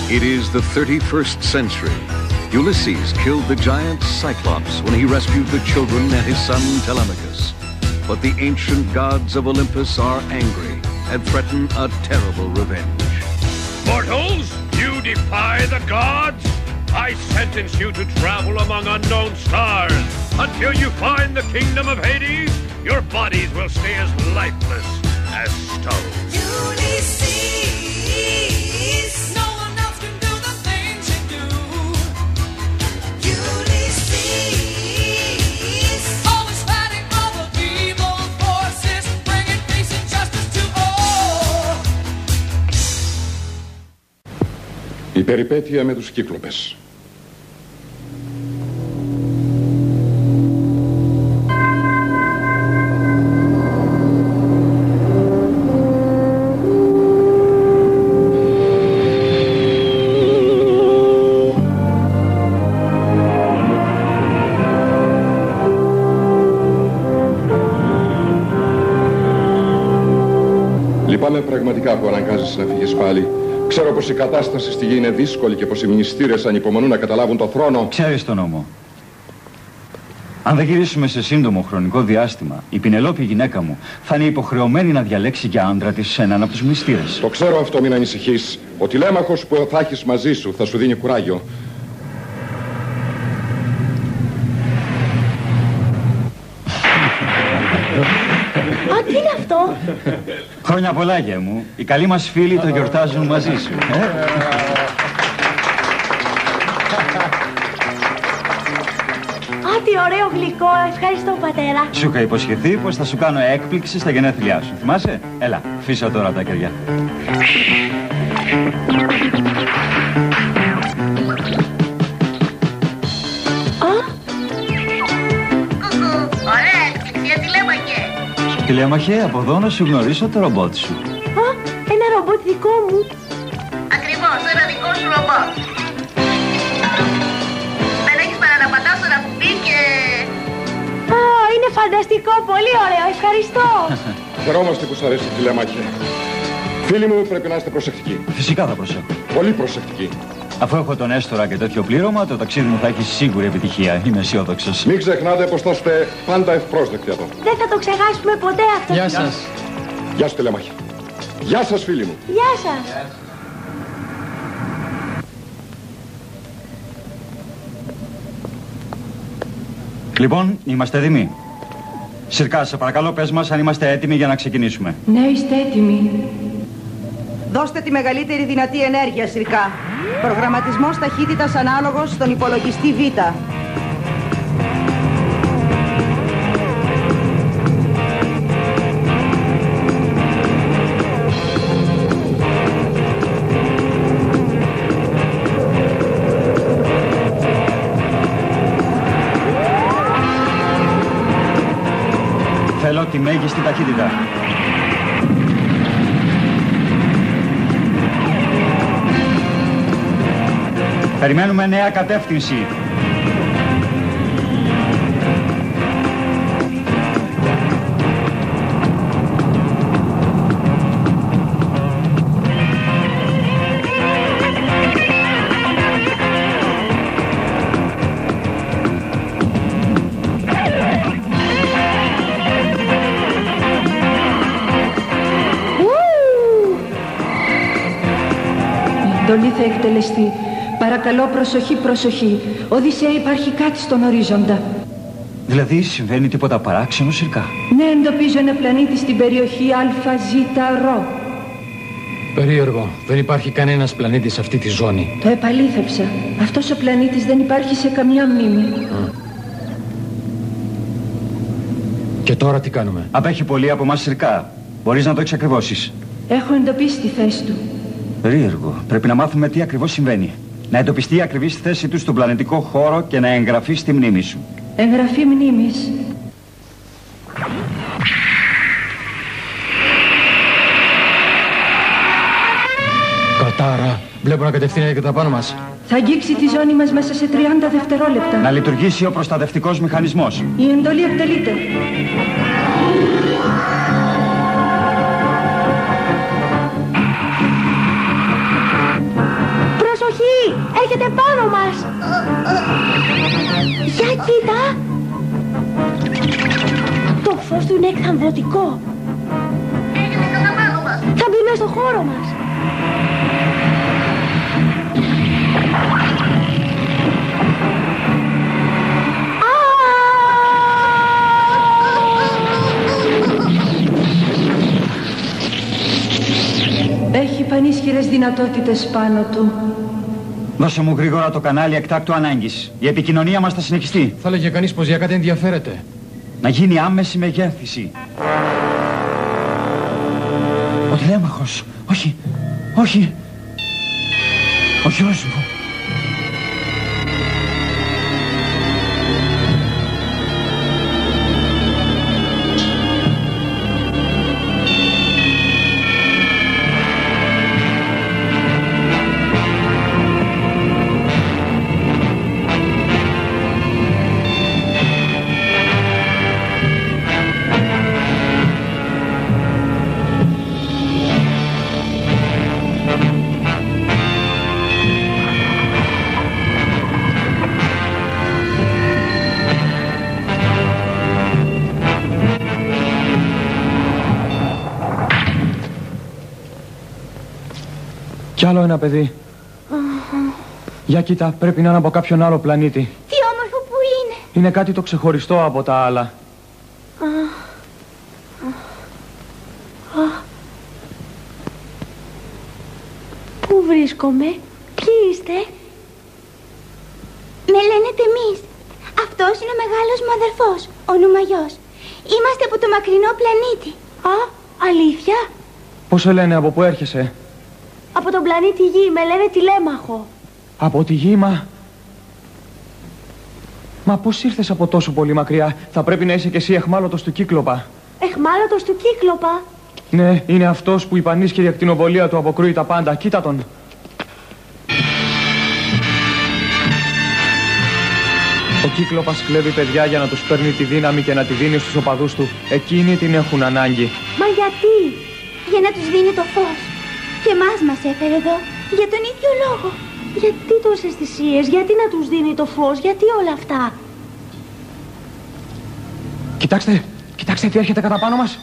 It is the 31st century. Ulysses killed the giant Cyclops when he rescued the children and his son Telemachus. But the ancient gods of Olympus are angry and threaten a terrible revenge. Mortals, you defy the gods? I sentence you to travel among unknown stars. Until you find the kingdom of Hades, your bodies will stay as lifeless as stone. Ulysses, no one else can do the things you do. Ulysses, always fighting all the evil forces, bringing peace and justice to all. Η περιπέτεια με τους Κύκλοπες. Λυπάμαι πραγματικά που αναγκάζεσαι να φύγεις πάλι. Ξέρω πως η κατάσταση στη γη είναι δύσκολη και πως οι μνηστήρες ανυπομονούν να καταλάβουν το θρόνο. Ξέρεις τον νόμο. Αν δεν γυρίσουμε σε σύντομο χρονικό διάστημα, η Πινελόπη, η γυναίκα μου, θα είναι υποχρεωμένη να διαλέξει για άντρα της έναν από τους μνηστήρες. Το ξέρω αυτό, μην ανησυχείς. Ο τηλέμαχος που θα έχεις μαζί σου θα σου δίνει κουράγιο. Α, τι είναι αυτό? Χρόνια πολλά, γε μου. Οι καλοί μας φίλοι το γιορτάζουν μαζί σου. Α, τι ωραίο γλυκό. Ευχαριστώ, πατέρα. Σου είχα υποσχεθεί πως θα σου κάνω έκπληξη στα γενέθλιά σου. Θυμάσαι? Έλα, φύσα τώρα τα κεριά. Ωραία έκπληξη, τηλέμαχε. Τηλέμαχε, από εδώ να σου γνωρίσω το ρομπότ σου. Α, ένα ρομπότ δικό μου. Ακριβώς, ένα δικό σου ρομπότ. Δεν έχεις παρά να πατάς ένα κουμπί και... Α, είναι φανταστικό, πολύ ωραίο, ευχαριστώ. Χαιρόμαστε που σ' αρέσει, τηλέμαχε. Φίλοι μου, πρέπει να είστε προσεκτικοί. Φυσικά θα προσέχω. Πολύ προσεκτικοί. Αφού έχω τον Έστορα και τέτοιο πλήρωμα, το ταξίδι μου θα έχει σίγουρη επιτυχία. Είμαι αισιόδοξος. Μην ξεχνάτε πως θα είστε πάντα ευπρόσδεκτοι εδώ. Δεν θα το ξεχάσουμε ποτέ αυτό. Γεια σας. Γεια σου, τηλέμαχε. Γεια σας, φίλοι μου. Γεια σας. Λοιπόν, είμαστε έτοιμοι. Συρκά, σε παρακαλώ, πες μας αν είμαστε έτοιμοι για να ξεκινήσουμε. Ναι, είστε έτοιμοι. Δώστε τη μεγαλύτερη δυνατή ενέργεια, Συρκά. Προγραμματισμός ταχύτητας ανάλογος στον υπολογιστή Β. Θέλω τη μέγιστη ταχύτητα. Περιμένουμε νέα κατεύθυνση. Η εντολή θα εκτελεστεί. Παρακαλώ, προσοχή, προσοχή. Οδυσσέα, υπάρχει κάτι στον ορίζοντα. Δηλαδή, συμβαίνει τίποτα παράξενο, Συρκά? Ναι, εντοπίζω ένα πλανήτη στην περιοχή ΑΖ Ρο. Περίεργο. Δεν υπάρχει κανένας πλανήτης σε αυτή τη ζώνη. Το επαλήθευσα. Αυτός ο πλανήτης δεν υπάρχει σε καμιά μνήμη. Και τώρα τι κάνουμε? Απέχει πολύ από μας, Συρκά. Μπορείς να το εξακριβώσεις? Έχω εντοπίσει τη θέση του. Περίεργο. Πρέπει να μάθουμε τι ακριβώς συμβαίνει. Να εντοπιστεί η ακριβής θέση του στον πλανητικό χώρο και να εγγραφεί στη μνήμη σου. Εγγραφή μνήμης. Κατάρα. Βλέπω να κατευθύνεται και τα πάνω μας. Θα αγγίξει τη ζώνη μας μέσα σε 30 δευτερόλεπτα. Να λειτουργήσει ο προστατευτικός μηχανισμός. Η εντολή εκτελείται. έρχεται πάνω μας. Για κοίτα. Το φως του είναι εκθαμβωτικό. Έρχεται κατά πάνω μας. Θα μπει μέσα στο χώρο μας. Έχει πανίσχυρες δυνατότητες πάνω του. Δώσε μου γρήγορα το κανάλι εκτάκτου ανάγκης. Η επικοινωνία μας θα συνεχιστεί. Θα έλεγε κανείς πως για κάτι ενδιαφέρεται. Να γίνει άμεση μεγέθυνση. Ο τηλέμαχος. Όχι. Όχι. Ο γιος μου. Κι άλλο ένα παιδί. Για κοίτα, πρέπει να είναι από κάποιον άλλο πλανήτη. Τι όμορφο που είναι. Είναι κάτι το ξεχωριστό από τα άλλα. Πού βρίσκομαι, ποιοι είστε? Με λένε Τεμής. Αυτός είναι ο μεγάλος μου αδερφός, ο Νουμαγιός. Είμαστε από το μακρινό πλανήτη. Α, αλήθεια? Πώς σε λένε, από πού έρχεσαι? Από τον πλανήτη Γη, με λένε Τηλέμαχο. Από τη Γη, Μα πώς ήρθες από τόσο πολύ μακριά? Θα πρέπει να είσαι κι εσύ αιχμάλωτος του Κύκλοπα. Αιχμάλωτος του Κύκλοπα? Ναι, είναι αυτός που η πανίσχυρη ακτινοβολία του αποκρούει τα πάντα. Κοίτα τον. Ο Κύκλοπας κλέβει παιδιά για να τους παίρνει τη δύναμη και να τη δίνει στους οπαδούς του. Εκείνοι την έχουν ανάγκη. Μα γιατί? Για να τους δίνει το φως. Και εμάς μας έφερε εδώ, για τον ίδιο λόγο. Γιατί τόσες θυσίες, γιατί να τους δίνει το φως, γιατί όλα αυτά? Κοιτάξτε, κοιτάξτε τι έρχεται κατά πάνω μας.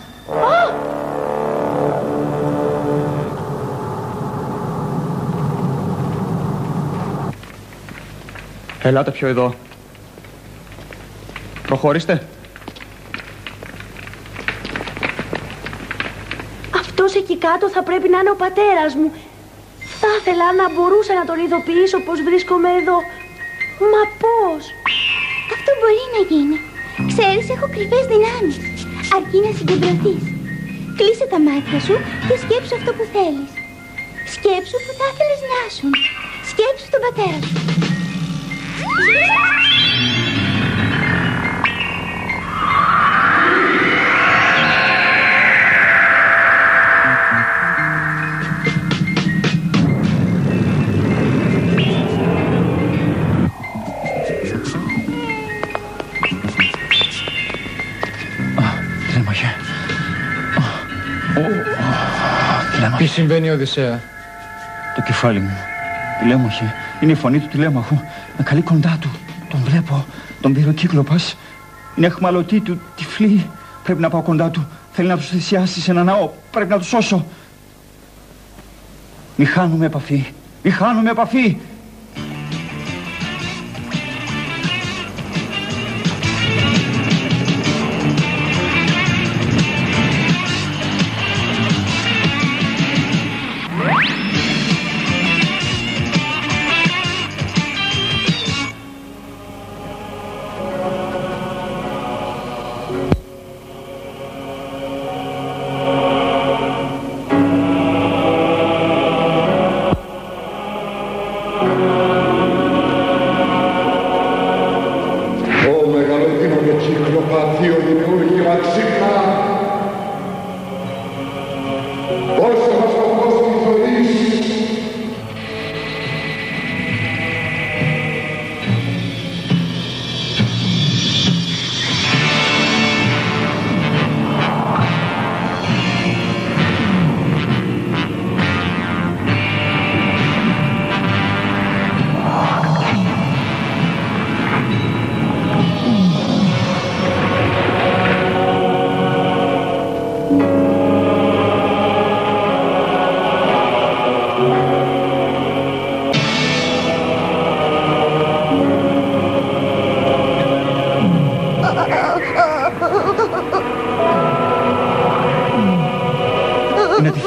Ελάτε πιο εδώ. Προχωρήστε. Αυτός εκεί κάτω θα πρέπει να είναι ο πατέρας μου. Θα ήθελα να μπορούσα να τον ειδοποιήσω πως βρίσκομαι εδώ. Μα πώς? Αυτό μπορεί να γίνει. Ξέρεις, έχω κρυφές δυνάμεις. Αρκεί να συγκεντρωθείς. Κλείσε τα μάτια σου και σκέψου αυτό που θέλεις. Σκέψου που θα ήθελες να ήσουν. Σκέψου τον πατέρα σου. Τι συμβαίνει, Οδυσσέα? Το κεφάλι μου. Τηλέμαχε. Είναι η φωνή του Τηλέμαχου. Με καλεί κοντά του. Τον βλέπω. Τον πήρε ο Κύκλοπας. Είναι αιχμαλωτή του. Τυφλή. Πρέπει να πάω κοντά του. Θέλει να τους θυσιάσει σε ένα ναό. Πρέπει να τους σώσω. Μη χάνουμε επαφή. Μη χάνουμε επαφή.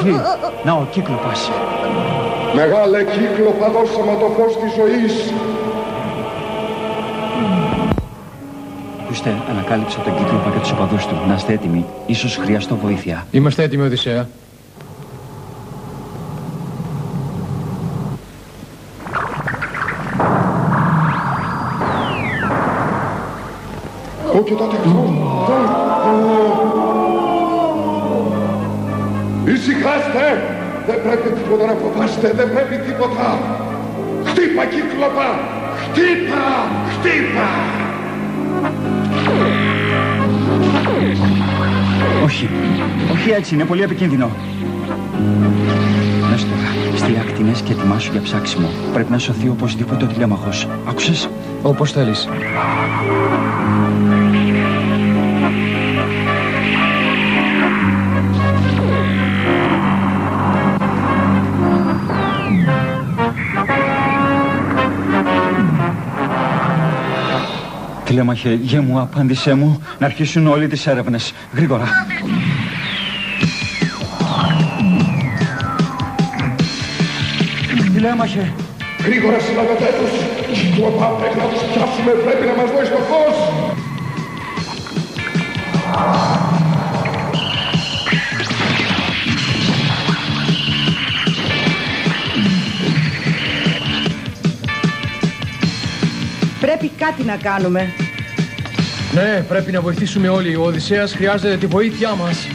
τυφλή. Να ο Κύκλοπας. Μεγάλε Κύκλοπα, δώσαμε το φως της ζωής. Ακούστε, ανακάλυψα τον Κύκλοπα και τους οπαδούς του. Να είστε έτοιμοι. Ίσως χρειαστώ βοήθεια. Είμαστε έτοιμοι, Οδυσσέα. Ω, κοιτάτε αυτό. Ησυχάστε! Δεν πρέπει τίποτα να φοβάστε, δεν πρέπει τίποτα. Χτύπα, Κύκλοπα! Χτύπα! Χτύπα! Όχι, όχι έτσι, είναι πολύ επικίνδυνο. Νέστορα, στείλε ακτινές και ετοιμάσου για ψάξιμο. Πρέπει να σωθεί οπωσδήποτε ο τηλέμαχος. Άκουσες? Όπως θέλεις. Τηλέμαχε, γε μου, απάντησέ μου, να αρχίσουν όλοι τις έρευνες. Γρήγορα. Τηλέμαχε. Γρήγορα συλλάβετε τους. Κύκλοπα, πρέπει να τους πιάσουμε, πρέπει να μας δώσει το φως. Πρέπει κάτι να κάνουμε. Ναι, πρέπει να βοηθήσουμε όλοι. Ο Οδυσσέας χρειάζεται τη βοήθειά μας.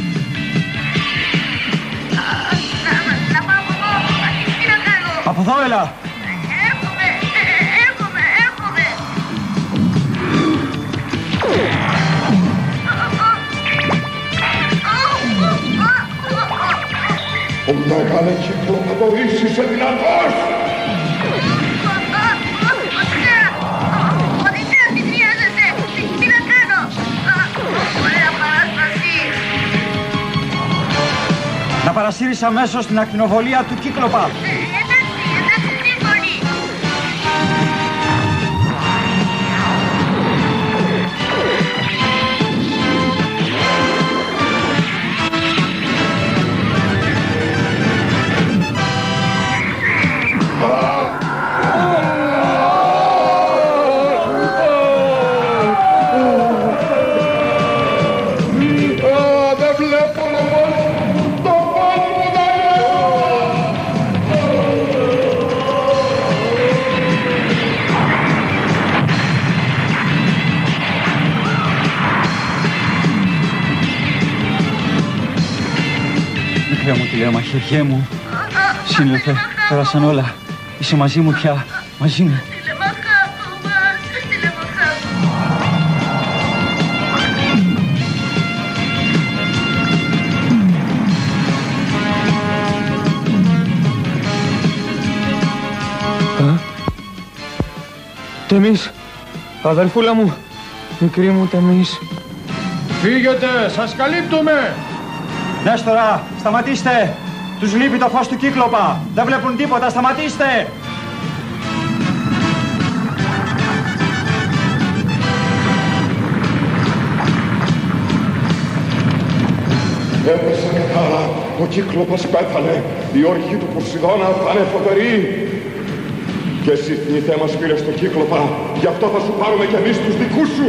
Να πάω από εδώ. Τι να κάνω? Από εδώ έλα. Έρχομαι. Ο μεγάλε Κύκλοπα, το είσαι δυνατός. Να παρασύρεις αμέσως την ακτινοβολία του Κύκλοπα. Εντάξει, σύμφωνοι. Δεν βλέπω το πόδι μου δεν Μικρέ μου τηλέμαχε, γε μου. Σύνελθε, πέρασαν όλα. Είσαι μαζί μου πια, μαζί μου. Τεμής, αδελφούλα μου, μικρή μου Τεμής. Φύγετε, σας καλύπτουμε. Νέστορα, σταματήστε. Τους λείπει το φως του Κύκλοπα. Δεν βλέπουν τίποτα, σταματήστε. Έπεσε κατάρα, ο Κύκλοπας πέθανε. Η οργή του Ποσειδώνα θα είναι φοβερή. Και εσύ θνητέ μας πήρες το Κύκλοπα, γι' αυτό θα σου πάρουμε κι εμείς τους δικούς σου.